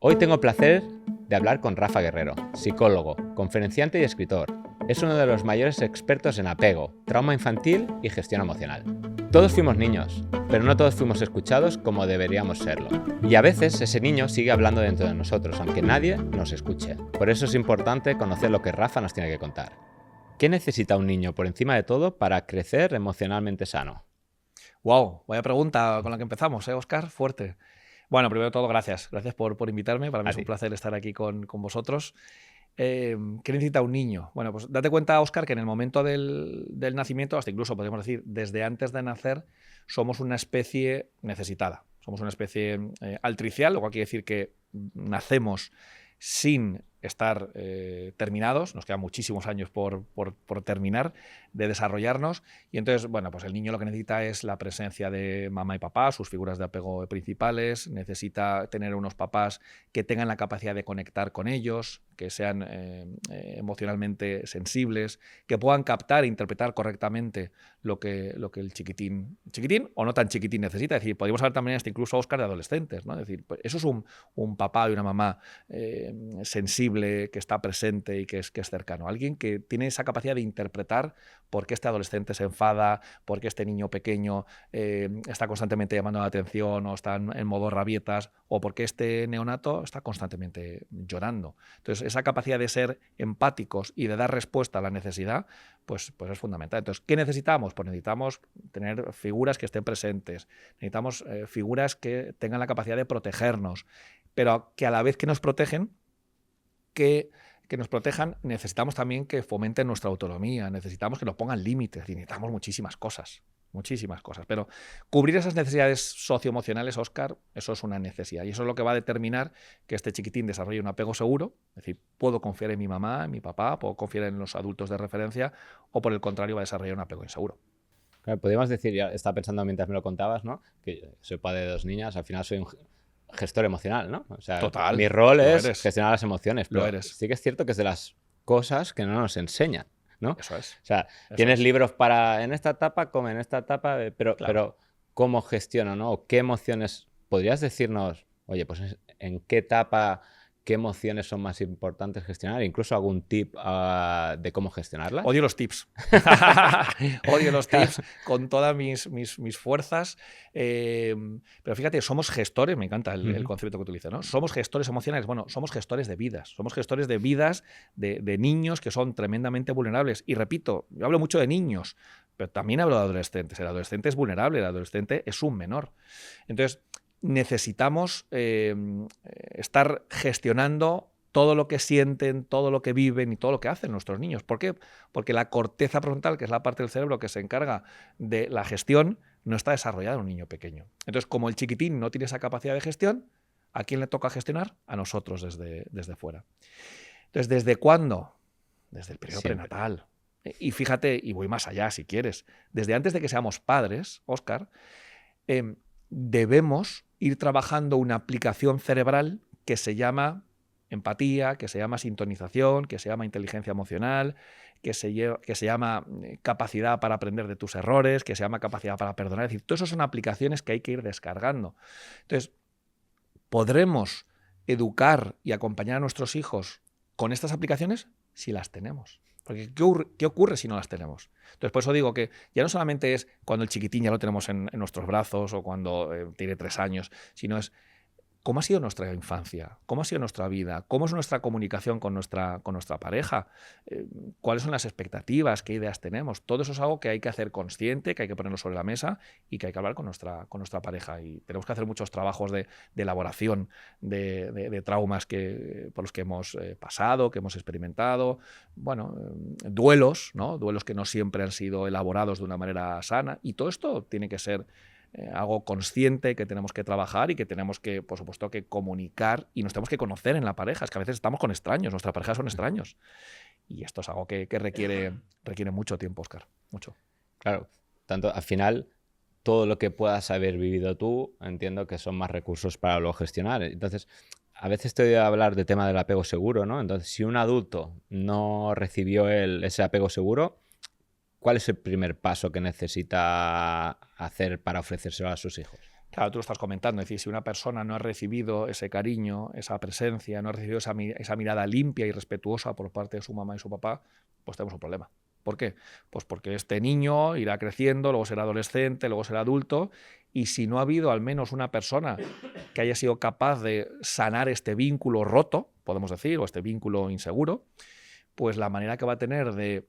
Hoy tengo el placer de hablar con Rafa Guerrero, psicólogo, conferenciante y escritor. Es uno de los mayores expertos en apego, trauma infantil y gestión emocional. Todos fuimos niños, pero no todos fuimos escuchados como deberíamos serlo. Y a veces ese niño sigue hablando dentro de nosotros, aunque nadie nos escuche. Por eso es importante conocer lo que Rafa nos tiene que contar. ¿Qué necesita un niño por encima de todo para crecer emocionalmente sano? Wow, vaya pregunta con la que empezamos, Óscar, fuerte. Bueno, primero de todo, gracias. Gracias por invitarme. Para mí es un placer estar aquí con vosotros. ¿Qué necesita un niño? Bueno, pues date cuenta, Óscar, que en el momento del nacimiento, hasta incluso podemos decir desde antes de nacer, somos una especie necesitada. Somos una especie altricial, lo cual quiere decir que nacemos sin estar terminados, nos quedan muchísimos años por terminar de desarrollarnos, y entonces, bueno, pues el niño lo que necesita es la presencia de mamá y papá, sus figuras de apego principales, necesita tener unos papás que tengan la capacidad de conectar con ellos, que sean emocionalmente sensibles, que puedan captar e interpretar correctamente lo que el chiquitín o no tan chiquitín necesita. Es decir, podríamos hablar también hasta incluso, Óscar, de adolescentes, ¿no? Es decir, pues eso es un papá y una mamá sensible, que está presente y que es cercano. Alguien que tiene esa capacidad de interpretar por qué este adolescente se enfada, por qué este niño pequeño está constantemente llamando la atención o está en modo rabietas, o por qué este neonato está constantemente llorando. Entonces, esa capacidad de ser empáticos y de dar respuesta a la necesidad, pues es fundamental. Entonces, ¿qué necesitamos? Pues necesitamos tener figuras que estén presentes, necesitamos figuras que tengan la capacidad de protegernos, pero que a la vez que nos protegen, que nos protejan, necesitamos también que fomenten nuestra autonomía, necesitamos que nos pongan límites, necesitamos muchísimas cosas, pero cubrir esas necesidades socioemocionales, Óscar, eso es una necesidad, y eso es lo que va a determinar que este chiquitín desarrolle un apego seguro, es decir, puedo confiar en mi mamá, en mi papá, puedo confiar en los adultos de referencia, o por el contrario va a desarrollar un apego inseguro. Claro, podríamos decir, ya estaba pensando mientras me lo contabas, ¿no? Que soy padre de 2 niñas, al final soy un gestor emocional, ¿no? O sea, Total, mi rol es eres. gestionar las emociones, pero Lo eres. sí que es cierto que es de las cosas que no nos enseñan, ¿no? Eso es. O sea, Eso tienes es. libros para en esta etapa, como en esta etapa, Claro. pero ¿cómo gestiono, no? ¿Qué emociones? ¿Podrías decirnos, oye, pues en qué etapa, qué emociones son más importantes gestionar? Incluso algún tip de cómo gestionarlas. Odio los tips. Odio los tips con todas mis fuerzas. Pero fíjate, somos gestores, me encanta el concepto que utiliza, ¿no? Somos gestores emocionales. Bueno, somos gestores de vidas. Somos gestores de vidas de niños que son tremendamente vulnerables. Y repito, yo hablo mucho de niños, pero también hablo de adolescentes. El adolescente es vulnerable, el adolescente es un menor. Entonces, necesitamos estar gestionando todo lo que sienten, todo lo que viven y todo lo que hacen nuestros niños. ¿Por qué? Porque la corteza frontal, que es la parte del cerebro que se encarga de la gestión, no está desarrollada en un niño pequeño. Entonces, como el chiquitín no tiene esa capacidad de gestión, ¿a quién le toca gestionar? A nosotros desde fuera. Entonces, ¿desde cuándo? Desde el periodo prenatal. Y fíjate, y voy más allá si quieres, desde antes de que seamos padres, Óscar, debemos ir trabajando una aplicación cerebral que se llama empatía, que se llama sintonización, que se llama inteligencia emocional, que se llama capacidad para aprender de tus errores, que se llama capacidad para perdonar. Es decir, todas esas son aplicaciones que hay que ir descargando. Entonces, podremos educar y acompañar a nuestros hijos con estas aplicaciones si las tenemos. Porque ¿qué ocurre si no las tenemos? Entonces, por eso digo que ya no solamente es cuando el chiquitín ya lo tenemos en nuestros brazos o cuando tiene 3 años, sino es ¿cómo ha sido nuestra infancia? ¿Cómo ha sido nuestra vida? ¿Cómo es nuestra comunicación con nuestra pareja? ¿Cuáles son las expectativas? ¿Qué ideas tenemos? Todo eso es algo que hay que hacer consciente, que hay que ponerlo sobre la mesa y que hay que hablar con nuestra pareja. Y tenemos que hacer muchos trabajos de elaboración de traumas por los que hemos pasado, que hemos experimentado. Bueno, duelos, ¿no? Duelos que no siempre han sido elaborados de una manera sana. Y todo esto tiene que ser algo consciente que tenemos que trabajar y que tenemos que, por supuesto, que comunicar y nos tenemos que conocer en la pareja. Es que a veces estamos con extraños, nuestras parejas son extraños. Y esto es algo que requiere mucho tiempo, Óscar, mucho. Claro, tanto al final todo lo que puedas haber vivido tú, entiendo que son más recursos para luego gestionar. Entonces, a veces te oigo hablar del tema del apego seguro, ¿no? Entonces, si un adulto no recibió ese apego seguro, ¿cuál es el primer paso que necesita hacer para ofrecérselo a sus hijos? Claro, tú lo estás comentando, es decir, si una persona no ha recibido ese cariño, esa presencia, no ha recibido esa mirada limpia y respetuosa por parte de su mamá y su papá, pues tenemos un problema. ¿Por qué? Pues porque este niño irá creciendo, luego será adolescente, luego será adulto, y si no ha habido al menos una persona que haya sido capaz de sanar este vínculo roto, podemos decir, o este vínculo inseguro, pues la manera que va a tener de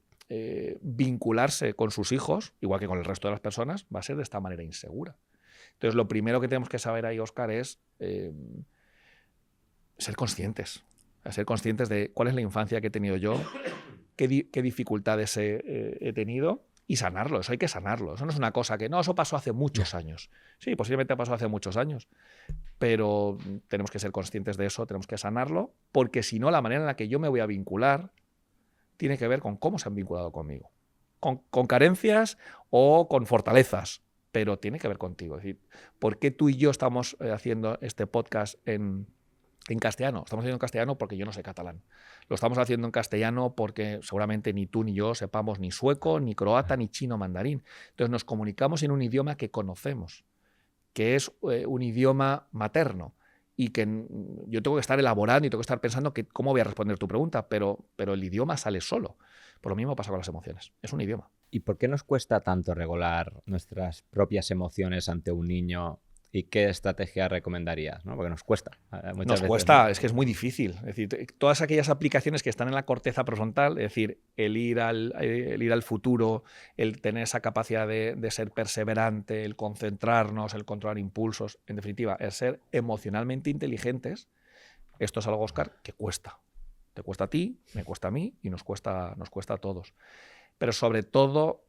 vincularse con sus hijos, igual que con el resto de las personas, va a ser de esta manera insegura. Entonces, lo primero que tenemos que saber ahí, Óscar, es ser conscientes. Ser conscientes de cuál es la infancia que he tenido yo, qué dificultades he tenido y sanarlo. Eso hay que sanarlo. Eso no es una cosa que, no, eso pasó hace muchos años. Sí, posiblemente pasó hace muchos años, pero tenemos que ser conscientes de eso, tenemos que sanarlo, porque si no, la manera en la que yo me voy a vincular tiene que ver con cómo se han vinculado conmigo. Con carencias o con fortalezas, pero tiene que ver contigo. Es decir, ¿por qué tú y yo estamos haciendo este podcast en castellano? Estamos haciendo en castellano porque yo no sé catalán. Lo estamos haciendo en castellano porque seguramente ni tú ni yo sepamos ni sueco, ni croata, ni chino mandarín. Entonces nos comunicamos en un idioma que conocemos, que es un idioma materno y que yo tengo que estar elaborando y tengo que estar pensando que cómo voy a responder tu pregunta, pero el idioma sale solo. Por lo mismo pasa con las emociones. Es un idioma. ¿Y por qué nos cuesta tanto regular nuestras propias emociones ante un niño? ¿Y qué estrategia recomendarías? ¿No? Porque nos cuesta. Nos cuesta, es que es muy difícil. Es decir, todas aquellas aplicaciones que están en la corteza prefrontal, es decir, el ir al futuro, el tener esa capacidad de ser perseverante, el concentrarnos, el controlar impulsos, en definitiva, el ser emocionalmente inteligentes, esto es algo, Óscar, que cuesta. Te cuesta a ti, me cuesta a mí y nos cuesta a todos. Pero sobre todo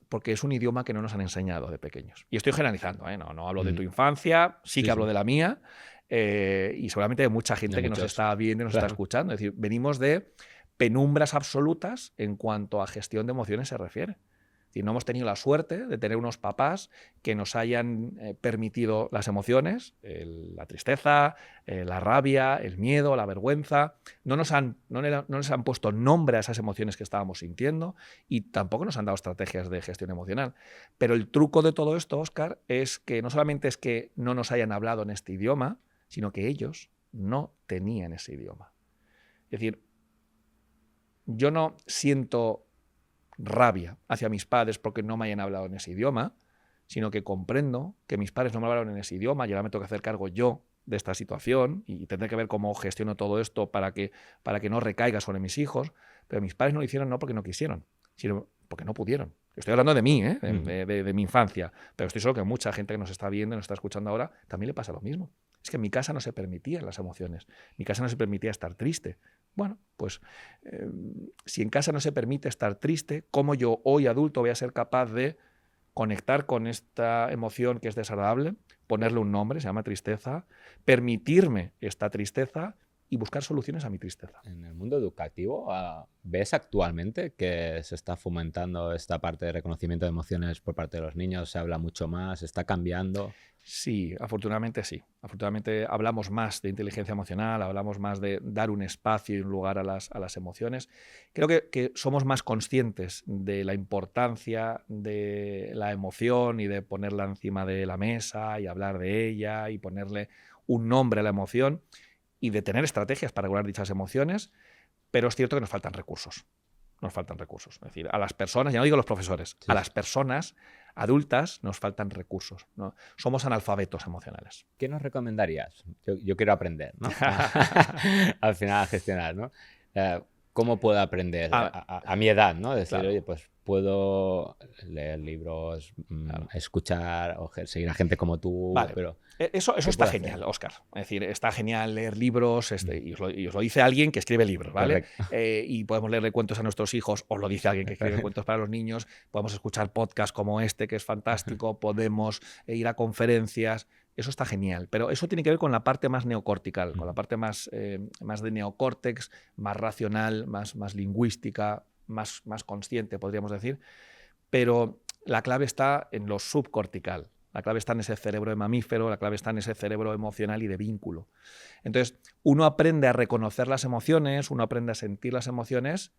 porque es un idioma que no nos han enseñado de pequeños. Y estoy generalizando, ¿eh? No hablo de tu infancia, sí que hablo de la mía, y seguramente hay mucha gente que nos está viendo y nos está escuchando. Es decir, venimos de penumbras absolutas en cuanto a gestión de emociones se refiere. Es decir, no hemos tenido la suerte de tener unos papás que nos hayan permitido las emociones, la tristeza, la rabia, el miedo, la vergüenza. No les han puesto nombre a esas emociones que estábamos sintiendo y tampoco nos han dado estrategias de gestión emocional. Pero el truco de todo esto, Óscar, es que no solamente es que no nos hayan hablado en este idioma, sino que ellos no tenían ese idioma. Es decir, yo no siento rabia hacia mis padres porque no me hayan hablado en ese idioma, sino que comprendo que mis padres no me hablaron en ese idioma y ahora me tengo que hacer cargo yo de esta situación y tendré que ver cómo gestiono todo esto para que no recaiga sobre mis hijos, pero mis padres no lo hicieron no porque no quisieron, sino porque no pudieron. Estoy hablando de mí, de mi infancia, pero estoy seguro que mucha gente que nos está viendo, nos está escuchando ahora, también le pasa lo mismo. Es que en mi casa no se permitían las emociones, en mi casa no se permitía estar triste. Bueno, pues si en casa no se permite estar triste, ¿cómo yo hoy adulto voy a ser capaz de conectar con esta emoción que es desagradable, ponerle un nombre, se llama tristeza, permitirme esta tristeza y buscar soluciones a mi tristeza? En el mundo educativo, ¿ves actualmente que se está fomentando esta parte de reconocimiento de emociones por parte de los niños? ¿Se habla mucho más? ¿Está cambiando? Sí, afortunadamente sí. Afortunadamente hablamos más de inteligencia emocional, hablamos más de dar un espacio y un lugar a las emociones. Creo que somos más conscientes de la importancia de la emoción y de ponerla encima de la mesa y hablar de ella y ponerle un nombre a la emoción y de tener estrategias para regular dichas emociones, pero es cierto que nos faltan recursos. Nos faltan recursos. Es decir, a las personas, ya no digo a los profesores, a las personas adultas nos faltan recursos, ¿no? Somos analfabetos emocionales. ¿Qué nos recomendarías? Yo quiero aprender, ¿no? Al final a gestionar, ¿no? ¿Cómo puedo aprender a mi edad, ¿no? Decir, oye, pues puedo leer libros, escuchar o seguir a gente como tú. Vale. Pero eso está genial, Óscar. Es decir, está genial leer libros, y os lo dice alguien que escribe libros, ¿vale? Y podemos leerle cuentos a nuestros hijos, os lo dice alguien que escribe cuentos para los niños, podemos escuchar podcasts como este, que es fantástico, podemos ir a conferencias. Eso está genial, pero eso tiene que ver con la parte más neocortical, con la parte más de neocórtex, más racional, más lingüística, más consciente, podríamos decir. Pero la clave está en lo subcortical, la clave está en ese cerebro de mamífero, la clave está en ese cerebro emocional y de vínculo. Entonces, uno aprende a reconocer las emociones, uno aprende a sentir las emociones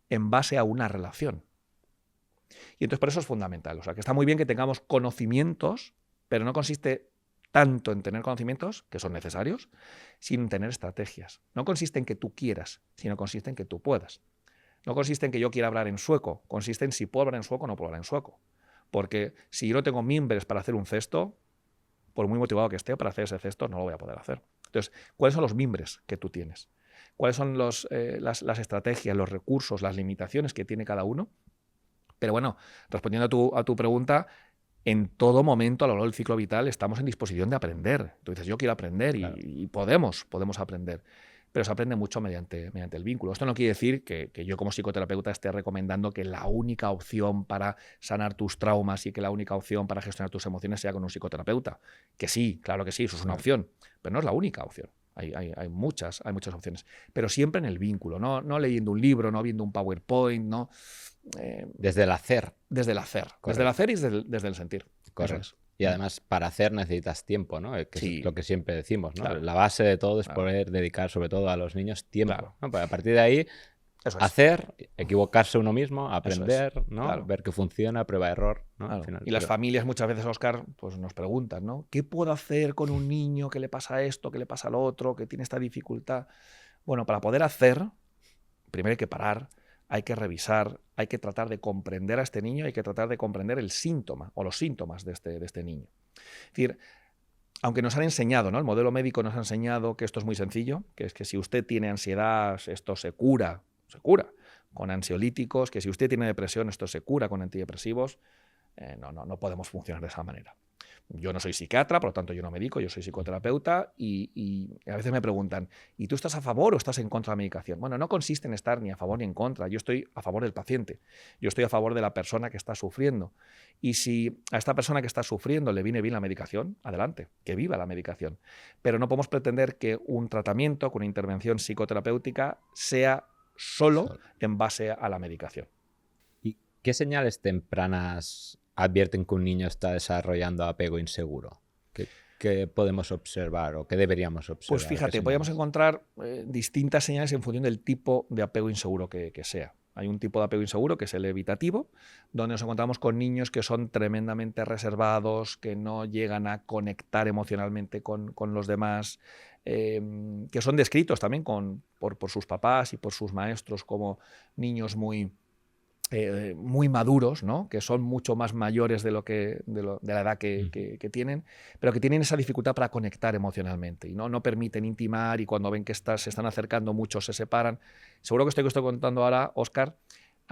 en base a una relación. Y entonces por eso es fundamental. O sea, que está muy bien que tengamos conocimientos, pero no consiste tanto en tener conocimientos, que son necesarios, sino en tener estrategias. No consiste en que tú quieras, sino consiste en que tú puedas. No consiste en que yo quiera hablar en sueco, consiste en si puedo hablar en sueco o no puedo hablar en sueco. Porque si yo no tengo mimbres para hacer un cesto, por muy motivado que esté para hacer ese cesto, no lo voy a poder hacer. Entonces, ¿cuáles son los mimbres que tú tienes? ¿Cuáles son las estrategias, los recursos, las limitaciones que tiene cada uno? Pero bueno, respondiendo a tu pregunta, en todo momento a lo largo del ciclo vital estamos en disposición de aprender. Tú dices, yo quiero aprender y, Claro. y podemos aprender. Pero se aprende mucho mediante el vínculo. Esto no quiere decir que yo como psicoterapeuta esté recomendando que la única opción para sanar tus traumas y que la única opción para gestionar tus emociones sea con un psicoterapeuta. Que sí, claro que sí, eso es una opción, pero no es la única opción. Hay muchas opciones. Pero siempre en el vínculo, no leyendo un libro, no viendo un PowerPoint, no... Desde el hacer. Desde el hacer. Correcto. Desde el hacer y desde el sentir. Correcto. Eso es. Y además, para hacer necesitas tiempo, ¿no? Que Sí. es lo que siempre decimos, ¿no? Claro. La base de todo es Claro. poder dedicar, sobre todo a los niños, tiempo. Claro. ¿no? Pues a partir de ahí, Eso es. hacer, equivocarse uno mismo, Eso es. aprender, ¿no? Claro. Ver que funciona, prueba-error, ¿no? Claro. Al final, Y las pero- familias muchas veces, Óscar, pues nos preguntan, ¿no? ¿Qué puedo hacer con un niño que le pasa esto, que le pasa lo otro, que tiene esta dificultad? Bueno, para poder hacer, primero hay que parar, hay que revisar, hay que tratar de comprender a este niño, hay que tratar de comprender el síntoma o los síntomas de este niño. Es decir, aunque nos han enseñado, ¿no? El modelo médico nos ha enseñado que esto es muy sencillo, que es que si usted tiene ansiedad, esto se cura con ansiolíticos, que si usted tiene depresión, esto se cura con antidepresivos. No podemos funcionar de esa manera. Yo no soy psiquiatra, por lo tanto yo no medico, yo soy psicoterapeuta y a veces me preguntan, ¿y tú estás a favor o estás en contra de la medicación? Bueno, no consiste en estar ni a favor ni en contra, yo estoy a favor del paciente, yo estoy a favor de la persona que está sufriendo. Y si a esta persona que está sufriendo le viene bien la medicación, adelante, que viva la medicación. Pero no podemos pretender que un tratamiento, que una intervención psicoterapéutica sea solo en base a la medicación. ¿Y qué señales tempranas advierten que un niño está desarrollando apego inseguro? ¿Qué podemos observar o qué deberíamos observar? Pues fíjate, podríamos encontrar distintas señales en función del tipo de apego inseguro que sea. Hay un tipo de apego inseguro que es el evitativo, donde nos encontramos con niños que son tremendamente reservados, que no llegan a conectar emocionalmente con los demás, que son descritos también por sus papás y por sus maestros como niños muy maduros, ¿no? Que son mucho más mayores de la edad que tienen, pero que tienen esa dificultad para conectar emocionalmente y no permiten intimar, y cuando ven que se están acercando muchos se separan. Seguro que esto que estoy contando ahora, Óscar,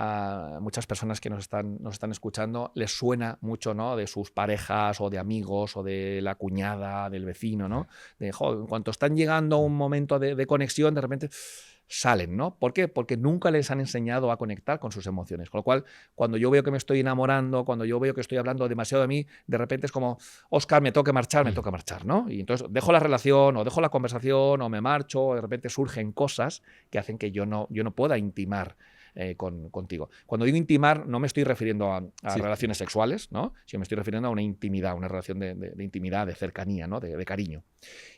a muchas personas que nos están escuchando les suena mucho, ¿no? De sus parejas o de amigos o de la cuñada, del vecino, ¿no? De, en cuanto están llegando a un momento de conexión, de repente salen, ¿no? ¿Por qué? Porque nunca les han enseñado a conectar con sus emociones. Con lo cual, cuando yo veo que me estoy enamorando, cuando yo veo que estoy hablando demasiado de mí, de repente es como, Óscar, me toca marchar, ¿no? Y entonces dejo la relación o dejo la conversación o me marcho, o de repente surgen cosas que hacen que yo no pueda intimar contigo. Cuando digo intimar, no me estoy refiriendo a relaciones sexuales, ¿no? Sino me estoy refiriendo a una intimidad, una relación de intimidad, de cercanía, ¿no? De cariño.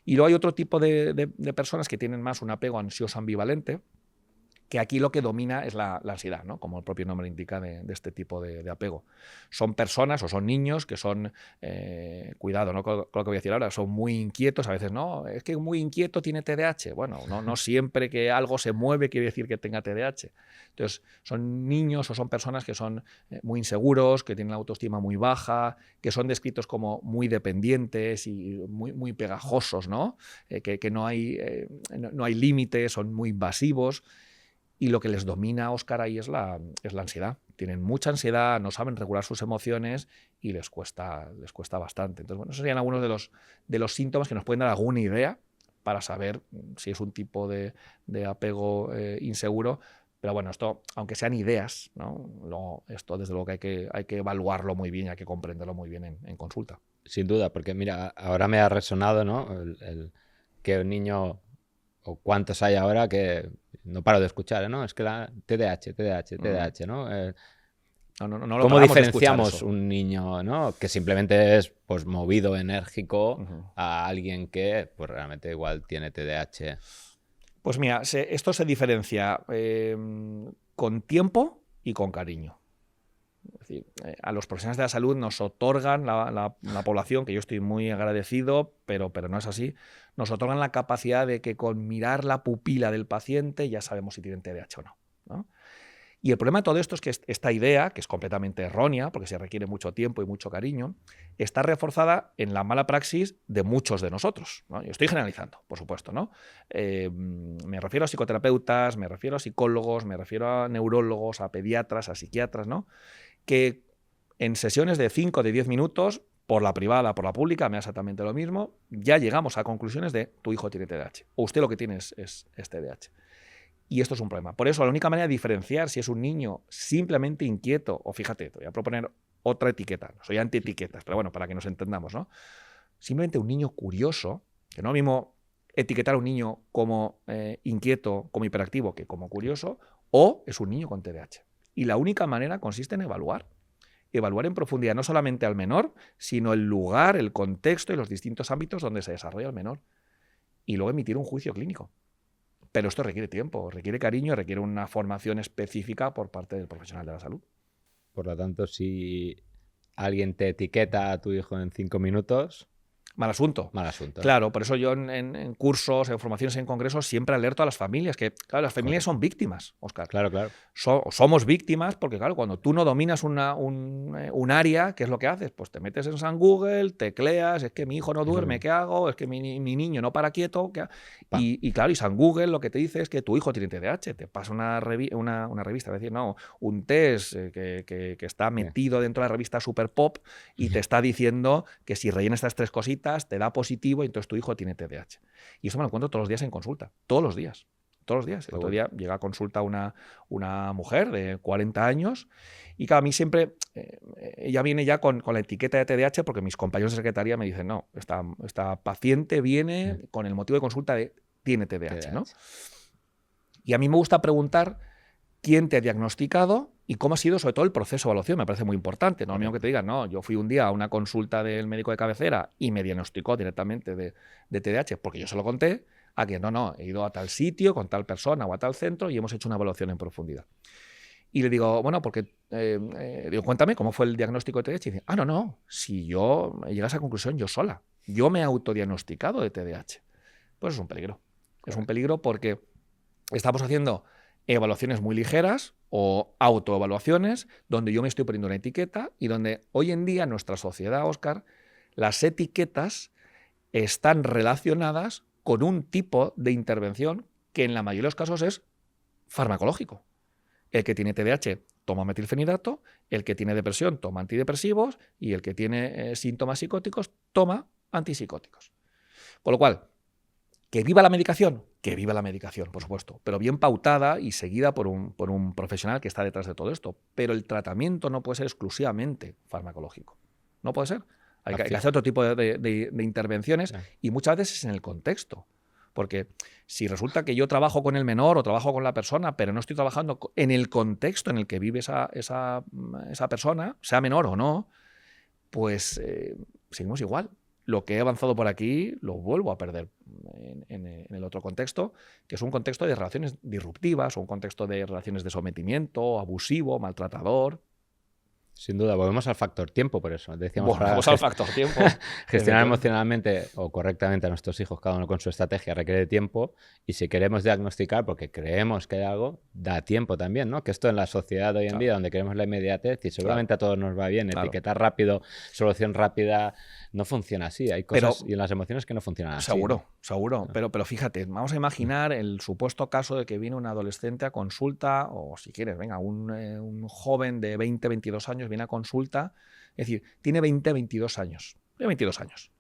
Y luego hay otro tipo de personas que tienen más un apego ansioso ambivalente, que aquí lo que domina es la ansiedad, ¿no? Como el propio nombre indica de este tipo de apego. Son personas o son niños que son, cuidado, ¿no? Con lo que voy a decir ahora, son muy inquietos, a veces no, es que muy inquieto tiene TDAH. Bueno, no siempre que algo se mueve quiere decir que tenga TDAH. Entonces, son niños o son personas que son muy inseguros, que tienen la autoestima muy baja, que son descritos como muy dependientes y muy pegajosos, ¿no? Que no hay límites, son muy invasivos. Y lo que les domina, Óscar, ahí es la ansiedad. Tienen mucha ansiedad, no saben regular sus emociones y les cuesta bastante. Entonces, bueno, esos serían algunos de los síntomas que nos pueden dar alguna idea para saber si es un tipo de apego inseguro. Pero bueno, esto, aunque sean ideas, ¿no? Esto desde luego que hay que evaluarlo muy bien y hay que comprenderlo muy bien en consulta. Sin duda, porque mira, ahora me ha resonado, ¿no? Que un niño, o cuántos hay ahora que no paro de escuchar, ¿no? Es que la TDAH, ¿no? ¿Cómo diferenciamos un niño, ¿no? Que simplemente es pues movido, enérgico, a alguien que pues realmente igual tiene TDAH? Pues mira, esto se diferencia con tiempo y con cariño. Es decir, a los profesionales de la salud nos otorgan la población, que yo estoy muy agradecido, pero no es así, nos otorgan la capacidad de que con mirar la pupila del paciente ya sabemos si tienen TDAH o no, ¿no? Y el problema de todo esto es que esta idea, que es completamente errónea, porque se requiere mucho tiempo y mucho cariño, está reforzada en la mala praxis de muchos de nosotros, ¿no? Yo estoy generalizando, por supuesto, ¿no? Me refiero a psicoterapeutas, me refiero a psicólogos, me refiero a neurólogos, a pediatras, a psiquiatras, ¿no? Que en sesiones de 5 o de 10 minutos, por la privada, por la pública, me da exactamente lo mismo, ya llegamos a conclusiones de tu hijo tiene TDAH, o usted lo que tiene es TDAH. Y esto es un problema. Por eso, la única manera de diferenciar si es un niño simplemente inquieto, o fíjate, te voy a proponer otra etiqueta, soy anti-etiquetas, pero bueno, para que nos entendamos, ¿no? Simplemente un niño curioso, que no es lo mismo etiquetar a un niño como inquieto, como hiperactivo, que como curioso, o es un niño con TDAH. Y la única manera consiste en evaluar en profundidad no solamente al menor, sino el lugar, el contexto y los distintos ámbitos donde se desarrolla el menor. Y luego emitir un juicio clínico. Pero esto requiere tiempo, requiere cariño, requiere una formación específica por parte del profesional de la salud. Por lo tanto, si alguien te etiqueta a tu hijo en 5 minutos... Mal asunto. Mal asunto. Claro, por eso yo en cursos, en formaciones, en congresos, siempre alerto a las familias, que claro, las familias son víctimas, Óscar. Claro, claro. Somos víctimas porque, claro, cuando tú no dominas un área, ¿qué es lo que haces? Pues te metes en San Google, tecleas, es que mi hijo no duerme, ¿qué hago? Es que mi niño no para quieto. Y claro, y San Google lo que te dice es que tu hijo tiene TDAH. Te pasa una revista, es decir, no, un test que está metido dentro de la revista Super Pop y te está diciendo que si rellenas estas 3 cositas, te da positivo y entonces tu hijo tiene TDAH. Y eso me lo encuentro todos los días en consulta. Todos los días. Todos los días. El otro día llega a consulta una mujer de 40 años y claro, a mí siempre, ella viene ya con la etiqueta de TDAH porque mis compañeros de secretaría me dicen, no, esta paciente viene con el motivo de consulta de tiene TDAH, ¿no? Y a mí me gusta preguntar quién te ha diagnosticado y cómo ha sido sobre todo el proceso de evaluación. Me parece muy importante. No es lo mismo que te digan, no, yo fui un día a una consulta del médico de cabecera y me diagnosticó directamente de TDAH porque yo se lo conté, a que no, he ido a tal sitio con tal persona o a tal centro y hemos hecho una evaluación en profundidad. Y le digo, bueno, porque digo, cuéntame cómo fue el diagnóstico de TDAH. Y dice, no, si yo llegué a esa conclusión yo sola. Yo me he autodiagnosticado de TDAH. Pues es un peligro. Es un peligro porque estamos haciendo evaluaciones muy ligeras o autoevaluaciones donde yo me estoy poniendo una etiqueta y donde hoy en día en nuestra sociedad, Óscar, las etiquetas están relacionadas con un tipo de intervención que en la mayoría de los casos es farmacológico. El que tiene TDAH toma metilfenidato, el que tiene depresión toma antidepresivos y el que tiene síntomas psicóticos toma antipsicóticos. Con lo cual, ¿que viva la medicación? Que viva la medicación, por supuesto, pero bien pautada y seguida por un profesional que está detrás de todo esto. Pero el tratamiento no puede ser exclusivamente farmacológico. No puede ser. Hay que hacer otro tipo de intervenciones y muchas veces en el contexto. Porque si resulta que yo trabajo con el menor o trabajo con la persona, pero no estoy trabajando en el contexto en el que vive esa persona, sea menor o no, pues seguimos igual. Lo que he avanzado por aquí lo vuelvo a perder en el otro contexto, que es un contexto de relaciones disruptivas o un contexto de relaciones de sometimiento, abusivo, maltratador. Sin duda, volvemos al factor tiempo, por eso. Decíamos, volvemos al factor tiempo. Gestionar emocionalmente o correctamente a nuestros hijos, cada uno con su estrategia, requiere tiempo. Y si queremos diagnosticar, porque creemos que hay algo, da tiempo también, ¿no? Que esto en la sociedad de hoy en día, donde queremos la inmediatez, y seguramente a todos nos va bien, etiquetar rápido, solución rápida, no funciona así. Hay cosas y en las emociones que no funcionan así. Seguro. Pero fíjate, vamos a imaginar el supuesto caso de que viene un adolescente a consulta, o si quieres, venga, un joven de 20, 22 años viene a consulta, es decir, tiene 20, 22 años. Tiene 22 años.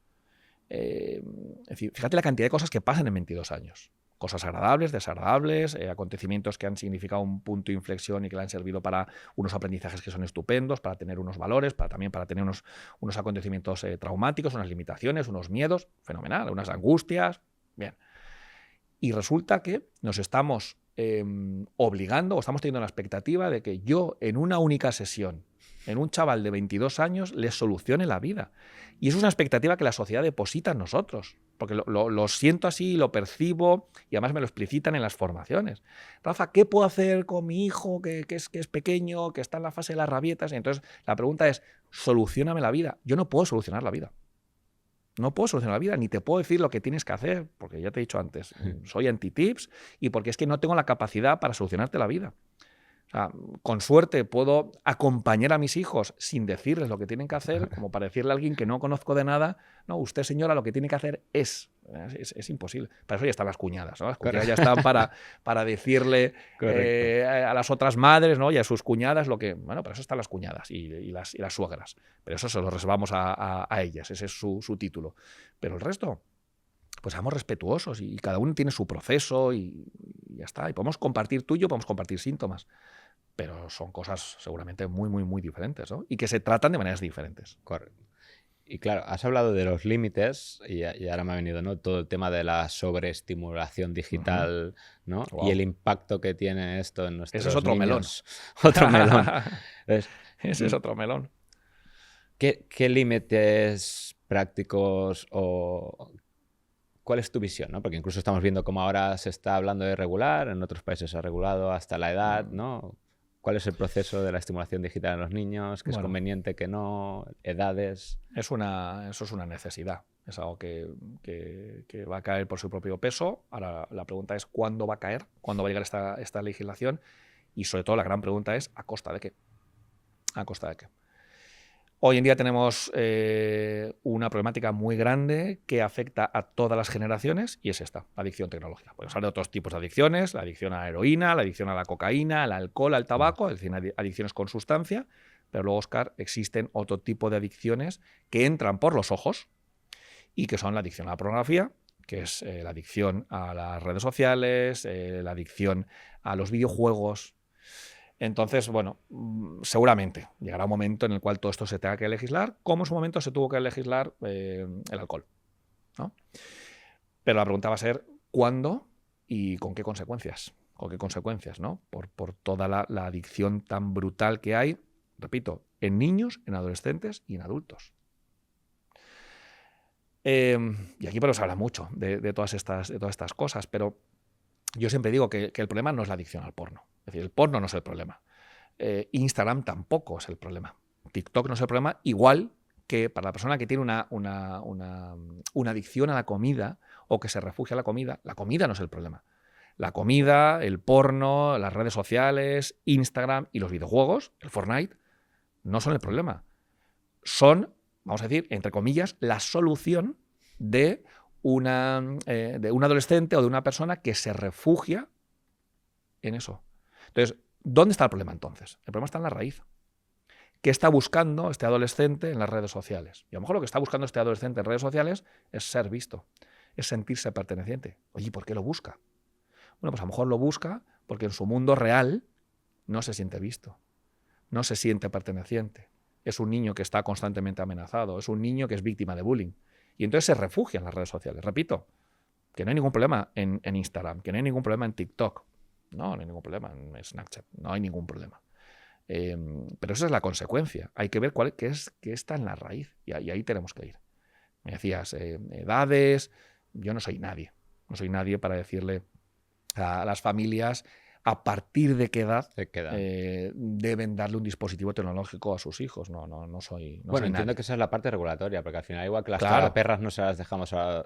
Es decir, fíjate la cantidad de cosas que pasan en 22 años. Cosas agradables, desagradables, acontecimientos que han significado un punto de inflexión y que le han servido para unos aprendizajes que son estupendos, para tener unos valores, también para tener unos acontecimientos traumáticos, unas limitaciones, unos miedos, fenomenal, unas angustias, bien. Y resulta que nos estamos obligando o estamos teniendo la expectativa de que yo en una única sesión, en un chaval de 22 años, le solucione la vida. Y eso es una expectativa que la sociedad deposita en nosotros. porque lo siento así, lo percibo y además me lo explicitan en las formaciones. Rafa, ¿qué puedo hacer con mi hijo que es pequeño, que está en la fase de las rabietas? Y entonces la pregunta es, solucióname la vida. Yo no puedo solucionar la vida. No puedo solucionar la vida, ni te puedo decir lo que tienes que hacer, porque ya te he dicho antes, soy anti-tips y porque es que no tengo la capacidad para solucionarte la vida. O sea, con suerte puedo acompañar a mis hijos sin decirles lo que tienen que hacer, como para decirle a alguien que no conozco de nada, no, usted señora lo que tiene que hacer es imposible. Para eso ya están las cuñadas, ¿no? Las cuñadas ya están para decirle a las otras madres, ¿no? Y a sus cuñadas lo que... Bueno, para eso están las cuñadas y las suegras. Pero eso se lo reservamos a ellas, ese es su título. Pero el resto... pues seamos respetuosos y cada uno tiene su proceso y ya está. Y podemos compartir tuyo, podemos compartir síntomas, pero son cosas seguramente muy, muy, muy diferentes, ¿no? Y que se tratan de maneras diferentes. Correcto. Y claro, has hablado de los límites y ahora me ha venido, ¿no?, todo el tema de la sobreestimulación digital, ¿no? Wow. Y el impacto que tiene esto en nuestros Ese es otro niños. Otro melón. Entonces, ese es otro melón. ¿Qué límites prácticos o cuál es tu visión, ¿no? Porque incluso estamos viendo cómo ahora se está hablando de regular, en otros países se ha regulado hasta la edad, ¿no? ¿Cuál es el proceso de la estimulación digital en los niños? ¿Qué es conveniente, qué no? ¿Edades? Eso es una necesidad. Es algo que va a caer por su propio peso. Ahora, la pregunta es ¿cuándo va a caer? ¿Cuándo va a llegar esta legislación? Y sobre todo la gran pregunta es ¿a costa de qué? ¿A costa de qué? Hoy en día tenemos una problemática muy grande que afecta a todas las generaciones y es esta, la adicción tecnológica. Podemos hablar de otros tipos de adicciones, la adicción a la heroína, la adicción a la cocaína, al alcohol, al tabaco, es decir, adicciones con sustancia, pero luego, Óscar, existen otro tipo de adicciones que entran por los ojos y que son la adicción a la pornografía, que es la adicción a las redes sociales, la adicción a los videojuegos. Entonces, bueno, seguramente llegará un momento en el cual todo esto se tenga que legislar, como en su momento se tuvo que legislar el alcohol, ¿no? Pero la pregunta va a ser ¿cuándo y con qué consecuencias? ¿Con qué consecuencias, no? Por toda la adicción tan brutal que hay, repito, en niños, en adolescentes y en adultos. Y aquí pues se habla mucho de todas estas cosas, pero yo siempre digo que el problema no es la adicción al porno. Es decir, el porno no es el problema. Instagram tampoco es el problema. TikTok no es el problema, igual que para la persona que tiene una adicción a la comida o que se refugia a la comida no es el problema. La comida, el porno, las redes sociales, Instagram y los videojuegos, el Fortnite, no son el problema. Son, vamos a decir, entre comillas, la solución de un adolescente o de una persona que se refugia en eso. Entonces, ¿dónde está el problema entonces? El problema está en la raíz. ¿Qué está buscando este adolescente en las redes sociales? Y a lo mejor lo que está buscando este adolescente en redes sociales es ser visto, es sentirse perteneciente. Oye, ¿por qué lo busca? Bueno, pues a lo mejor lo busca porque en su mundo real no se siente visto, no se siente perteneciente. Es un niño que está constantemente amenazado, es un niño que es víctima de bullying. Y entonces se refugia en las redes sociales. Repito, que no hay ningún problema en Instagram, que no hay ningún problema en TikTok. No hay ningún problema en Snapchat, no hay ningún problema. Pero esa es la consecuencia. Hay que ver qué está en la raíz y ahí tenemos que ir. Me decías, edades, yo no soy nadie. No soy nadie para decirle a las familias a partir de qué edad deben darle un dispositivo tecnológico a sus hijos. No soy Bueno, entiendo nadie. que esa es la parte regulatoria, porque al final igual que las Claro. perras no se las dejamos a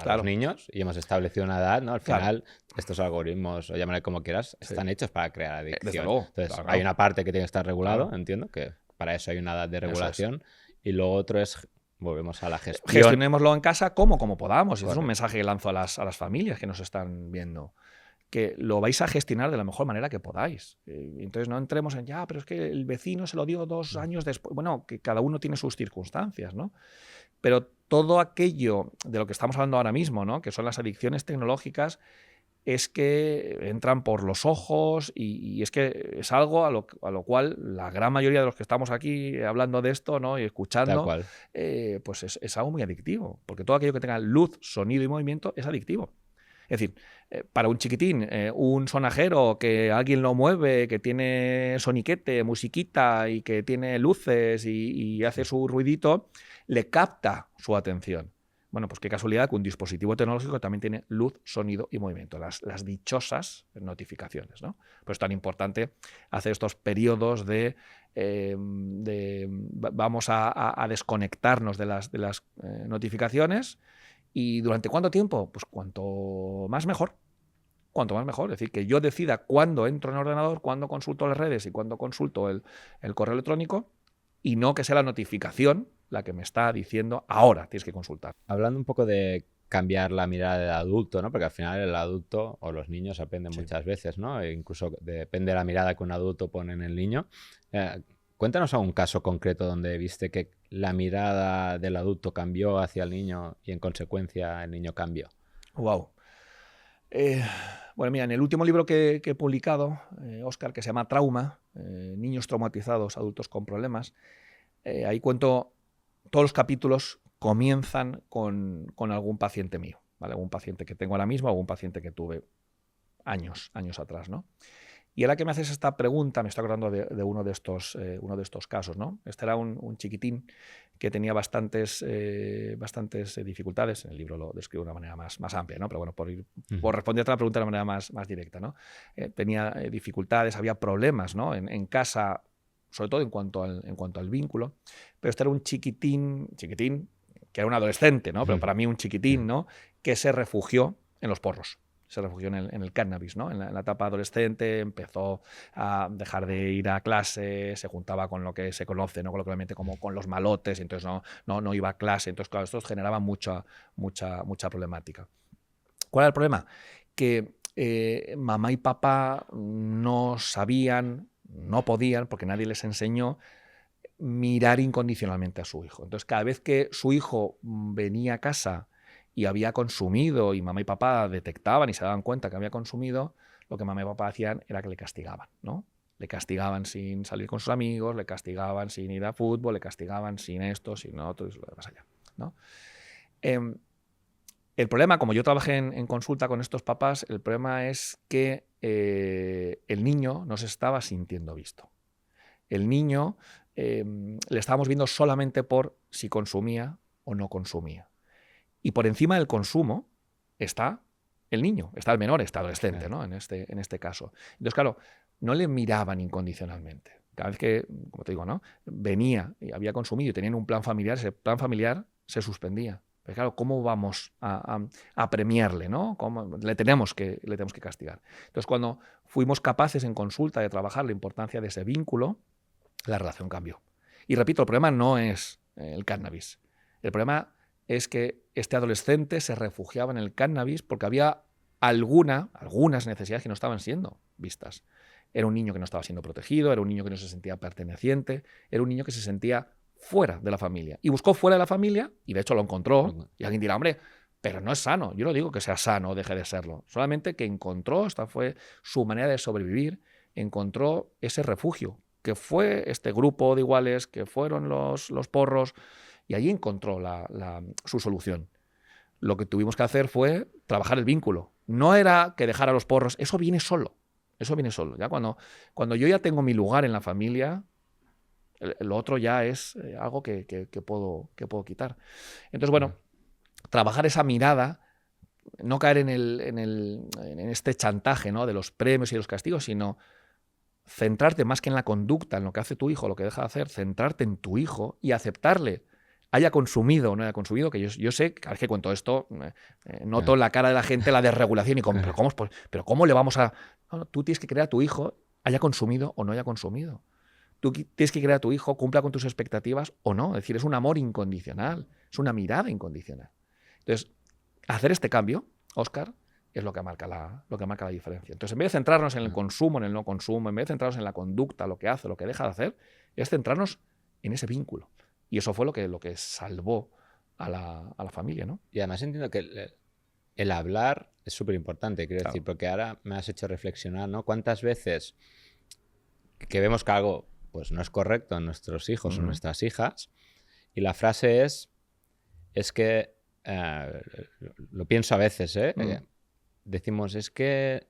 Claro. los niños y hemos establecido una edad, ¿no? Al final, estos algoritmos, o llámale como quieras, están hechos para crear adicción. Desde luego. Entonces, Claro. hay una parte que tiene que estar regulado, Claro. entiendo, que para eso hay una edad de Eso es. regulación, y lo otro es, volvemos a la gestión. Gestionémoslo en casa como podamos. Y este es un mensaje que lanzo a las familias que nos están viendo. Que lo vais a gestionar de la mejor manera que podáis. Entonces no entremos en, pero es que el vecino se lo dio 2 años después. Bueno, que cada uno tiene sus circunstancias, ¿no? Pero todo aquello de lo que estamos hablando ahora mismo, ¿no?, que son las adicciones tecnológicas, es que entran por los ojos y es que es algo a lo cual la gran mayoría de los que estamos aquí hablando de esto, ¿no?, y escuchando, pues es algo muy adictivo. Porque todo aquello que tenga luz, sonido y movimiento es adictivo. Es decir, para un chiquitín, un sonajero que alguien lo mueve, que tiene soniquete, musiquita y que tiene luces y hace su ruidito, le capta su atención. Bueno, pues qué casualidad que un dispositivo tecnológico también tiene luz, sonido y movimiento, las dichosas notificaciones, ¿no? Pues es tan importante hacer estos periodos vamos a desconectarnos de las notificaciones. ¿Y durante cuánto tiempo? Pues cuanto más mejor. Cuanto más mejor. Es decir, que yo decida cuándo entro en el ordenador, cuándo consulto las redes y cuándo consulto el correo electrónico, y no que sea la notificación la que me está diciendo ahora tienes que consultar. Hablando un poco de cambiar la mirada del adulto, ¿no? Porque al final el adulto o los niños aprenden muchas veces, ¿no? E incluso depende de la mirada que un adulto pone en el niño. Cuéntanos algún caso concreto donde viste que la mirada del adulto cambió hacia el niño y en consecuencia el niño cambió. Wow. Bueno, mira, en el último libro que he publicado, Óscar, que se llama Trauma, niños traumatizados, adultos con problemas, ahí cuento, todos los capítulos comienzan con algún paciente mío, ¿vale? Algún paciente que tengo ahora mismo, algún paciente que tuve años atrás, ¿no? Y ahora que me haces esta pregunta, me estoy acordando de uno de estos casos, ¿no? Este era un chiquitín que tenía bastantes dificultades. En el libro lo describo de una manera más amplia, ¿no? Pero bueno, por responderte a la pregunta de una manera más directa, ¿no? Tenía dificultades, había problemas, ¿no? En casa, sobre todo en cuanto al vínculo. Pero este era un chiquitín, que era un adolescente, ¿no? Pero para mí un chiquitín, ¿no? Que se refugió en los porros. Se refugió en el cannabis, ¿no? En la etapa adolescente empezó a dejar de ir a clase, se juntaba con lo que se conoce, ¿no? Coloquialmente como con los malotes, entonces no iba a clase. Entonces, claro, esto generaba mucha problemática. ¿Cuál era el problema? Que mamá y papá no sabían, no podían, porque nadie les enseñó, mirar incondicionalmente a su hijo. Entonces, cada vez que su hijo venía a casa y había consumido, y mamá y papá detectaban y se daban cuenta que había consumido, lo que mamá y papá hacían era que le castigaban, ¿no? Le castigaban sin salir con sus amigos, le castigaban sin ir a fútbol, le castigaban sin esto, sin lo otro y lo demás allá, ¿no? El problema, como yo trabajé en consulta con estos papás, el problema es que el niño no se estaba sintiendo visto. El niño le estábamos viendo solamente por si consumía o no consumía. Y por encima del consumo está el niño, está el menor, está el adolescente, ¿no? En este caso. Entonces, claro, no le miraban incondicionalmente. Cada vez que, como te digo, ¿no? Venía y había consumido y tenían un plan familiar, ese plan familiar se suspendía. Pero claro, ¿cómo vamos a premiarle, ¿no? ¿Cómo? Le tenemos que castigar. Entonces, cuando fuimos capaces en consulta de trabajar la importancia de ese vínculo, la relación cambió. Y repito, el problema no es el cannabis. El problema es que este adolescente se refugiaba en el cannabis porque había algunas necesidades que no estaban siendo vistas. Era un niño que no estaba siendo protegido, era un niño que no se sentía perteneciente, era un niño que se sentía fuera de la familia. Y buscó fuera de la familia, y de hecho lo encontró, y alguien dirá, hombre, pero no es sano. Yo no digo que sea sano o deje de serlo, solamente que encontró, esta fue su manera de sobrevivir, encontró ese refugio, que fue este grupo de iguales, que fueron los porros, y allí encontró su solución. Lo que tuvimos que hacer fue trabajar el vínculo. No era que dejara los porros, eso viene solo. Eso viene solo. Ya cuando yo ya tengo mi lugar en la familia, lo otro ya es algo que puedo quitar. Entonces, bueno, trabajar esa mirada, no caer en este chantaje, ¿no? De los premios y los castigos, sino centrarte más que en la conducta, en lo que hace tu hijo, lo que deja de hacer, centrarte en tu hijo y aceptarle, haya consumido o no haya consumido, que yo sé, cada vez que cuento esto, noto en la cara de la gente la desregulación y como, ¿pero cómo le vamos a...? No, tú tienes que creer a tu hijo, haya consumido o no haya consumido. Tú tienes que creer a tu hijo, cumpla con tus expectativas o no. Es decir, es un amor incondicional, es una mirada incondicional. Entonces, hacer este cambio, Óscar, es lo que marca la diferencia. Entonces, en vez de centrarnos en el consumo, en el no consumo, en vez de centrarnos en la conducta, lo que hace, lo que deja de hacer, es centrarnos en ese vínculo. Y eso fue lo que salvó a la familia, ¿no? Y además entiendo que el hablar es súper importante, quiero decir, porque ahora me has hecho reflexionar, ¿no? ¿Cuántas veces que vemos que algo pues no es correcto en nuestros hijos o nuestras hijas, y la frase es que, lo pienso a veces, decimos, es que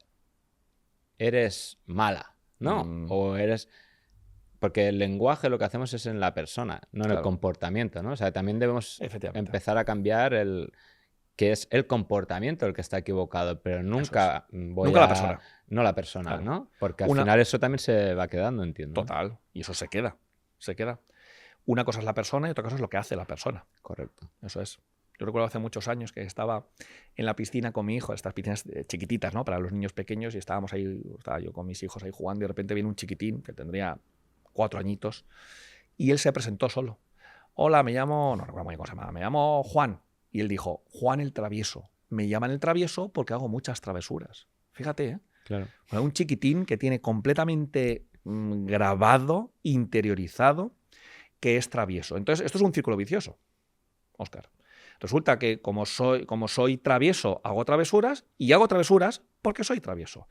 eres mala, ¿no? O eres... porque el lenguaje lo que hacemos es en la persona, no en el comportamiento, ¿no? O sea, también debemos empezar a cambiar que es el comportamiento el que está equivocado, pero nunca nunca la persona. No la persona, ¿no? Porque al final eso también se va quedando, entiendo. Total, y eso se queda. Una cosa es la persona y otra cosa es lo que hace la persona. Correcto. Eso es. Yo recuerdo hace muchos años que estaba en la piscina con mi hijo, estas piscinas chiquititas, ¿no? Para los niños pequeños, y estaba yo con mis hijos ahí jugando, y de repente viene un chiquitín que tendría 4 añitos, y él se presentó solo. Hola, me llamo, no recuerdo muy bien cómo se llama, me llamo Juan. Y él dijo, Juan el travieso. Me llaman el travieso porque hago muchas travesuras. Fíjate, ¿eh? Claro. Bueno, un chiquitín que tiene completamente grabado, interiorizado, que es travieso. Entonces, esto es un círculo vicioso, Óscar. Resulta que como soy travieso, hago travesuras, y hago travesuras porque soy travieso.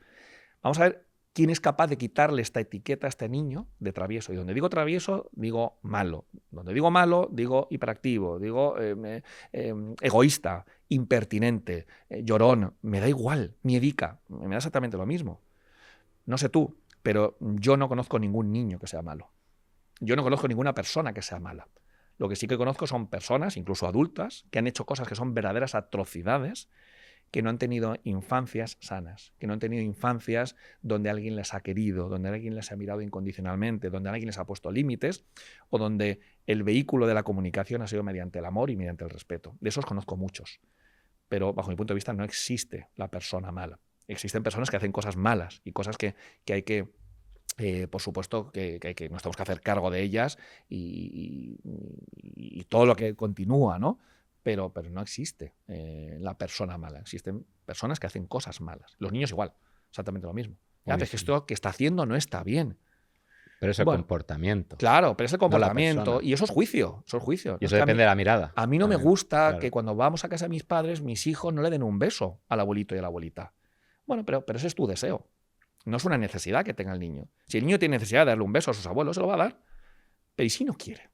Vamos a ver quién es capaz de quitarle esta etiqueta a este niño de travieso. Y donde digo travieso, digo malo. Donde digo malo, digo hiperactivo, digo egoísta, impertinente, llorón. Me da igual, miedica, me da exactamente lo mismo. No sé tú, pero yo no conozco ningún niño que sea malo. Yo no conozco ninguna persona que sea mala. Lo que sí que conozco son personas, incluso adultas, que han hecho cosas que son verdaderas atrocidades, que no han tenido infancias sanas, que no han tenido infancias donde alguien les ha querido, donde alguien les ha mirado incondicionalmente, donde alguien les ha puesto límites, o donde el vehículo de la comunicación ha sido mediante el amor y mediante el respeto. De esos conozco muchos. Pero bajo mi punto de vista no existe la persona mala. Existen personas que hacen cosas malas y cosas que hay que... por supuesto que nos tenemos que hacer cargo de ellas y todo lo que continúa, ¿no? Pero no existe la persona mala. Existen personas que hacen cosas malas. Los niños igual, exactamente lo mismo. Ya, pero es que esto que está haciendo no está bien. Pero es el comportamiento. Claro, pero es el comportamiento. No y eso es juicio. Y eso depende de la mirada. A mí no me gusta que cuando vamos a casa de mis padres, mis hijos no le den un beso al abuelito y a la abuelita. Bueno, pero ese es tu deseo. No es una necesidad que tenga el niño. Si el niño tiene necesidad de darle un beso a sus abuelos, se lo va a dar. Pero ¿y si no quiere?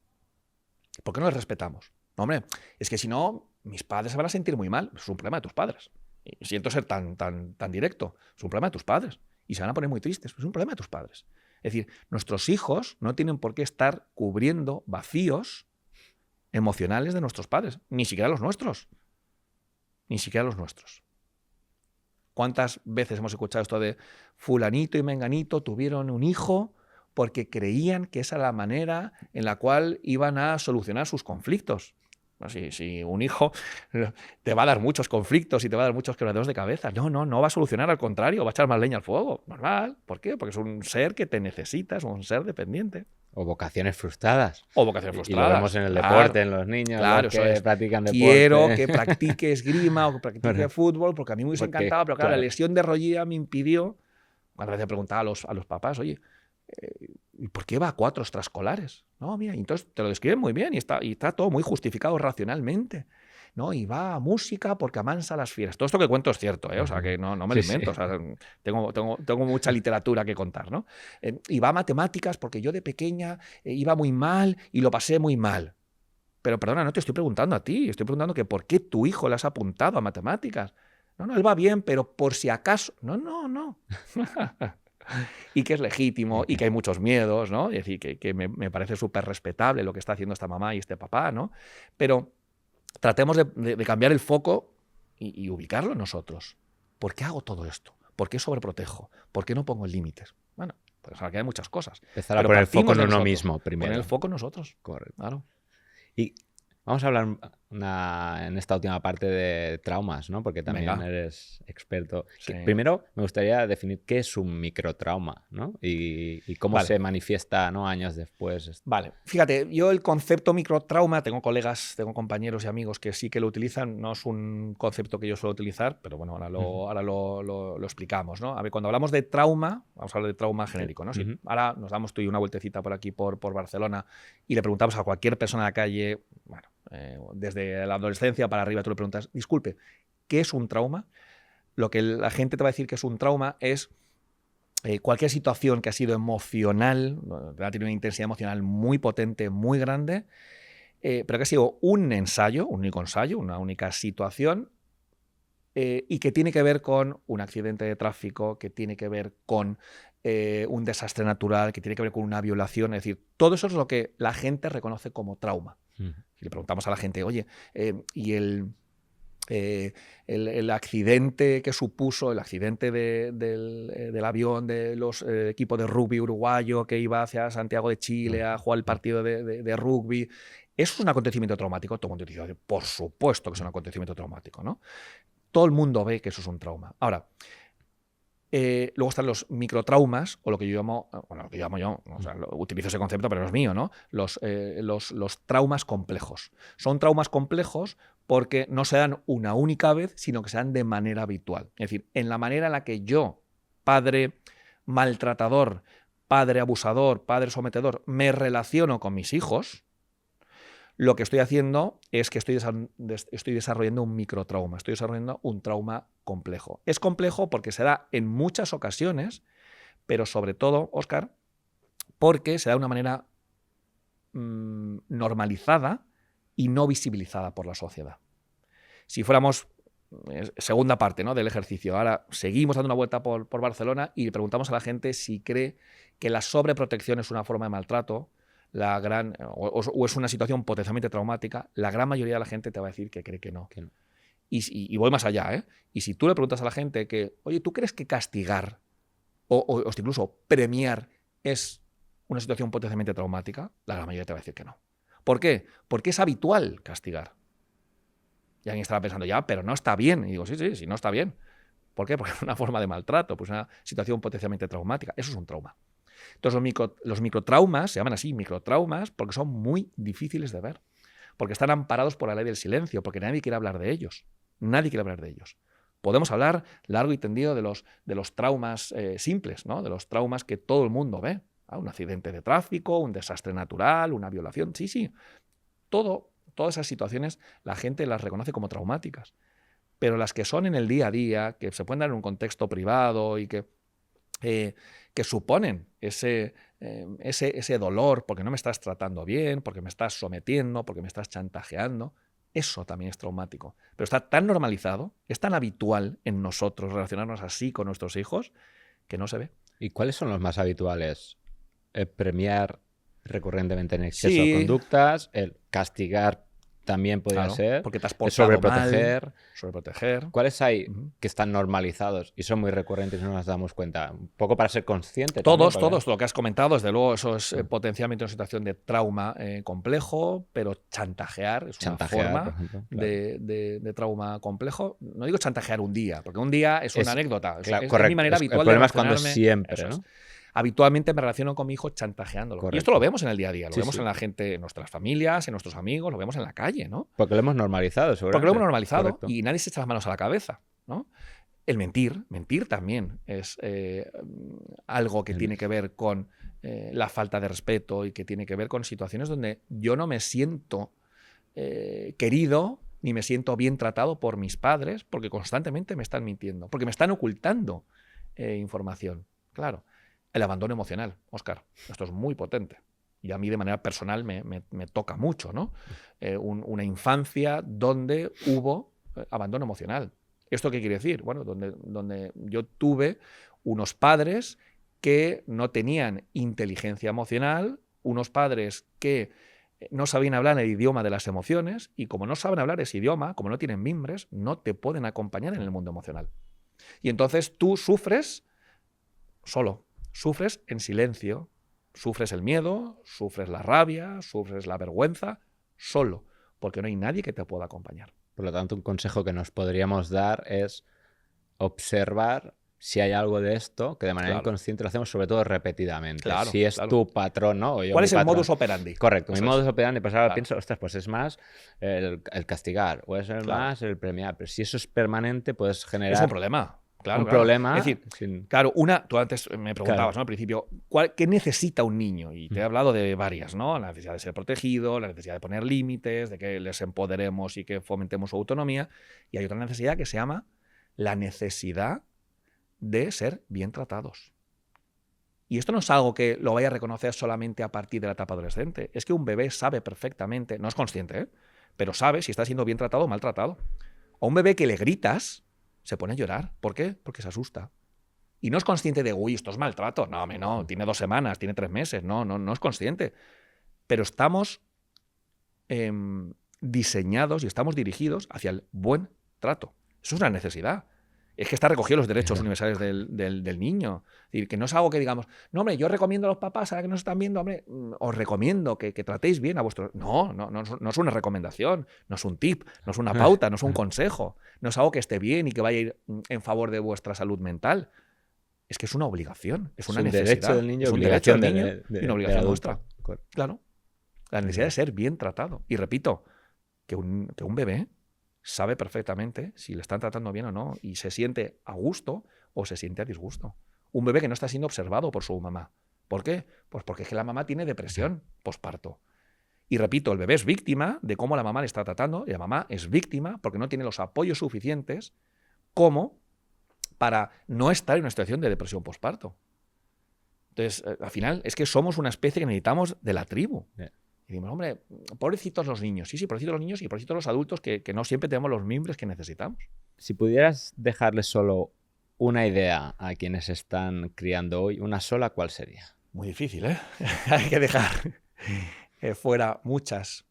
¿Por qué no les respetamos? No, hombre, es que si no, mis padres se van a sentir muy mal. Es un problema de tus padres. Y siento ser tan directo. Es un problema de tus padres. Y se van a poner muy tristes. Es un problema de tus padres. Es decir, nuestros hijos no tienen por qué estar cubriendo vacíos emocionales de nuestros padres. Ni siquiera los nuestros. Ni siquiera los nuestros. ¿Cuántas veces hemos escuchado esto de fulanito y menganito tuvieron un hijo porque creían que esa era la manera en la cual iban a solucionar sus conflictos? Si un hijo te va a dar muchos conflictos y te va a dar muchos quebraderos de cabeza. No va a solucionar, al contrario, va a echar más leña al fuego. Normal. ¿Por qué? Porque es un ser que te necesita, es un ser dependiente. O vocaciones frustradas. O vocaciones frustradas. Y lo vemos en el deporte, en los niños que practican deporte. Quiero que practique esgrima o que practique fútbol porque a mí me hubiese encantado, pero claro, la lesión de rodilla me impidió. Cuando veces preguntaba a los papás, oye, ¿y por qué va a 4 extraescolares? No, mira, entonces te lo describen muy bien y está todo muy justificado racionalmente. ¿No? Y va a música porque amansa las fieras. Todo esto que cuento es cierto, ¿eh? O sea, que no me lo invento. Sí. O sea, tengo mucha literatura que contar, ¿no? Y va a matemáticas porque yo de pequeña iba muy mal y lo pasé muy mal. Pero perdona, no te estoy preguntando a ti, estoy preguntando que por qué tu hijo le has apuntado a matemáticas. No, él va bien, pero por si acaso... No. Y que es legítimo y que hay muchos miedos, ¿no? Es decir, que me parece súper respetable lo que está haciendo esta mamá y este papá, ¿no? Pero tratemos de cambiar el foco y ubicarlo nosotros. ¿Por qué hago todo esto? ¿Por qué sobreprotejo? ¿Por qué no pongo límites? Bueno, pues aquí hay muchas cosas. Empezar a poner el foco en uno mismo primero. Poner el foco en nosotros. Correcto. Claro. Y vamos a hablar en esta última parte de traumas, ¿no? Porque también eres experto. Sí. Primero, me gustaría definir qué es un microtrauma, ¿no? Y cómo se manifiesta, ¿no? Años después. Vale. Fíjate, yo el concepto microtrauma, tengo colegas, tengo compañeros y amigos que sí que lo utilizan. No es un concepto que yo suelo utilizar, pero bueno, ahora lo explicamos, ¿no? A ver, cuando hablamos de trauma, vamos a hablar de trauma genérico, ¿no? Sí. Ahora nos damos tú y una vueltecita por aquí, por Barcelona, y le preguntamos a cualquier persona de la calle, bueno, desde la adolescencia para arriba, tú le preguntas, disculpe, ¿qué es un trauma? Lo que la gente te va a decir que es un trauma es cualquier situación que ha sido emocional, ha tenido una intensidad emocional muy potente, muy grande, pero que ha sido un ensayo, un único ensayo, una única situación y que tiene que ver con un accidente de tráfico, que tiene que ver con un desastre natural, que tiene que ver con una violación. Es decir, todo eso es lo que la gente reconoce como trauma. Si le preguntamos a la gente, oye, ¿y el accidente que supuso, el accidente del avión de los equipos de rugby uruguayo que iba hacia Santiago de Chile a jugar el partido de rugby, ¿eso es un acontecimiento traumático? Todo el mundo dice, por supuesto que es un acontecimiento traumático, ¿no? Todo el mundo ve que eso es un trauma. Ahora, luego están los microtraumas, o lo que yo llamo, bueno, lo que llamo yo, o sea, utilizo ese concepto, pero no es mío, ¿no? Los traumas complejos. Son traumas complejos porque no se dan una única vez, sino que se dan de manera habitual. Es decir, en la manera en la que yo, padre maltratador, padre abusador, padre sometedor, me relaciono con mis hijos, lo que estoy haciendo es que estoy desarrollando un microtrauma, estoy desarrollando un trauma complejo. Es complejo porque se da en muchas ocasiones, pero sobre todo, Óscar, porque se da de una manera normalizada y no visibilizada por la sociedad. Si fuéramos, segunda parte, ¿no?, del ejercicio, ahora seguimos dando una vuelta por Barcelona y le preguntamos a la gente si cree que la sobreprotección es una forma de maltrato, o es una situación potencialmente traumática, la gran mayoría de la gente te va a decir que cree que no. Y voy más allá, ¿eh? Y si tú le preguntas a la gente que, oye, ¿tú crees que castigar o incluso premiar es una situación potencialmente traumática? La gran mayoría te va a decir que no. ¿Por qué? Porque es habitual castigar. Y alguien estará pensando, ya, pero no está bien. Y digo, sí, no está bien. ¿Por qué? Porque es una forma de maltrato, pues una situación potencialmente traumática. Eso es un trauma. Entonces los microtraumas se llaman así, microtraumas, porque son muy difíciles de ver, porque están amparados por la ley del silencio, porque nadie quiere hablar de ellos. Nadie quiere hablar de ellos. Podemos hablar largo y tendido de los traumas simples, ¿no? De los traumas que todo el mundo ve. Un accidente de tráfico, un desastre natural, una violación. Sí. Todas esas situaciones la gente las reconoce como traumáticas. Pero las que son en el día a día, que se pueden dar en un contexto privado y que suponen ese dolor porque no me estás tratando bien, porque me estás sometiendo, porque me estás chantajeando, eso también es traumático. Pero está tan normalizado, es tan habitual en nosotros relacionarnos así con nuestros hijos, que no se ve. ¿Y cuáles son los más habituales? El premiar recurrentemente en exceso conductas, el castigar también podría ser, porque te has portado sobreproteger. ¿Cuáles hay que están normalizados y son muy recurrentes y no nos damos cuenta? Un poco para ser consciente. Todos, lo que has comentado, desde luego, eso es potencialmente una situación de trauma complejo, pero chantajear es una forma, por ejemplo, de trauma complejo. No digo chantajear un día, porque un día es una anécdota. Claro, es mi manera habitual el problema de es cuando siempre, ¿no? Habitualmente me relaciono con mi hijo chantajeándolo. Correcto. Y esto lo vemos en el día a día, lo vemos en la gente, en nuestras familias, en nuestros amigos, lo vemos en la calle, ¿no? Porque lo hemos normalizado, seguramente. Porque lo hemos normalizado. Correcto. Y nadie se echa las manos a la cabeza, ¿no? El mentir también es algo que tiene que ver con la falta de respeto y que tiene que ver con situaciones donde yo no me siento querido ni me siento bien tratado por mis padres porque constantemente me están mintiendo, porque me están ocultando información. Claro. El abandono emocional, Óscar, esto es muy potente. Y a mí de manera personal me toca mucho, ¿no? Una infancia donde hubo abandono emocional. ¿Esto qué quiere decir? Bueno, donde yo tuve unos padres que no tenían inteligencia emocional, unos padres que no sabían hablar el idioma de las emociones y como no saben hablar ese idioma, como no tienen mimbres, no te pueden acompañar en el mundo emocional. Y entonces tú sufres solo. Sufres en silencio, sufres el miedo, sufres la rabia, sufres la vergüenza, solo, porque no hay nadie que te pueda acompañar. Por lo tanto, un consejo que nos podríamos dar es observar si hay algo de esto, que de manera inconsciente lo hacemos, sobre todo repetidamente. Si es tu patrón, ¿no? ¿Cuál es el modus operandi? Correcto, mi modus operandi, pues ahora pienso, ostras, pues es más el castigar, o es más el premiar. Pero si eso es permanente, puedes generar... Es un problema. Claro. Problema. Es decir, tú antes me preguntabas, ¿no? Al principio, ¿qué necesita un niño? Y te he hablado de varias, ¿no? La necesidad de ser protegido, la necesidad de poner límites, de que les empoderemos y que fomentemos su autonomía. Y hay otra necesidad que se llama la necesidad de ser bien tratados. Y esto no es algo que lo vaya a reconocer solamente a partir de la etapa adolescente. Es que un bebé sabe perfectamente, no es consciente, pero sabe si está siendo bien tratado o maltratado. A un bebé que le gritas, se pone a llorar. ¿Por qué? Porque se asusta. Y no es consciente de, uy, esto es maltrato. No, hombre, no, tiene 2 semanas, tiene 3 meses. No es consciente. Pero estamos diseñados y estamos dirigidos hacia el buen trato. Eso es una necesidad. Es que está recogido los derechos universales del niño. Es decir, que no es algo que digamos, no, hombre, yo recomiendo a los papás, ahora que nos están viendo, hombre, os recomiendo que tratéis bien a vuestros... No es una recomendación, no es un tip, no es una pauta, no es un consejo, no es algo que esté bien y que vaya a ir en favor de vuestra salud mental. Es que es una obligación, es una necesidad. Derecho del niño, es un derecho del niño y una obligación del nuestra. Claro. La necesidad de ser bien tratado. Y repito, que un bebé sabe perfectamente si le están tratando bien o no y se siente a gusto o se siente a disgusto. Un bebé que no está siendo observado por su mamá. ¿Por qué? Pues porque es que la mamá tiene depresión posparto. Y repito, el bebé es víctima de cómo la mamá le está tratando y la mamá es víctima porque no tiene los apoyos suficientes como para no estar en una situación de depresión posparto. Entonces, al final, es que somos una especie que necesitamos de la tribu. Y decimos, hombre, pobrecitos los niños. Sí, pobrecitos los niños y pobrecitos los adultos que no siempre tenemos los mimbres que necesitamos. Si pudieras dejarles solo una idea a quienes están criando hoy, una sola, ¿cuál sería? Muy difícil, ¿eh? Hay que dejar fuera muchas.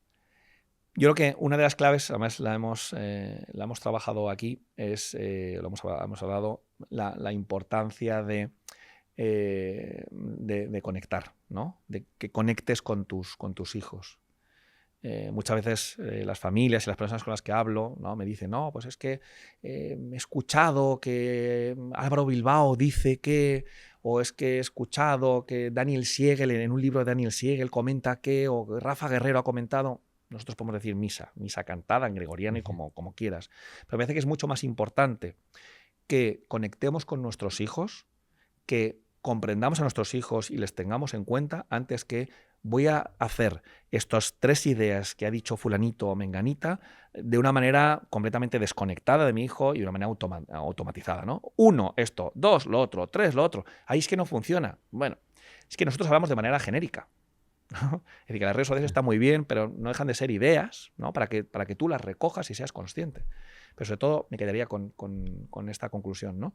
Yo creo que una de las claves, además la hemos trabajado aquí, es, hemos hablado, la importancia de conectar, ¿no? De que conectes con tus hijos. Muchas veces las familias y las personas con las que hablo, ¿no? Me dicen, no, pues es que he escuchado que Álvaro Bilbao dice que, o es que he escuchado que Daniel Siegel, en un libro de Daniel Siegel, comenta que, o Rafa Guerrero ha comentado. Nosotros podemos decir misa cantada en gregoriano y como quieras. Pero me parece que es mucho más importante que conectemos con nuestros hijos, que comprendamos a nuestros hijos y les tengamos en cuenta antes que voy a hacer estas 3 ideas que ha dicho fulanito o menganita de una manera completamente desconectada de mi hijo y de una manera automatizada, ¿no? 1, esto, 2, lo otro, 3, lo otro. Ahí es que no funciona. Bueno, es que nosotros hablamos de manera genérica, ¿no? Es decir, que las redes sociales están muy bien, pero no dejan de ser ideas, ¿no? Para que tú las recojas y seas consciente. Pero sobre todo me quedaría con esta conclusión, ¿no?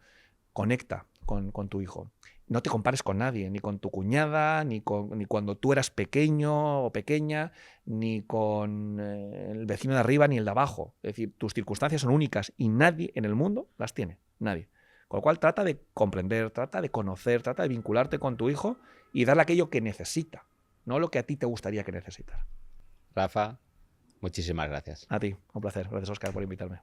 Conecta con tu hijo. No te compares con nadie, ni con tu cuñada, ni cuando tú eras pequeño o pequeña, ni con el vecino de arriba, ni el de abajo. Es decir, tus circunstancias son únicas y nadie en el mundo las tiene. Nadie. Con lo cual trata de comprender, trata de conocer, trata de vincularte con tu hijo y darle aquello que necesita, no lo que a ti te gustaría que necesitara. Rafa, muchísimas gracias. A ti, un placer. Gracias, Óscar, por invitarme.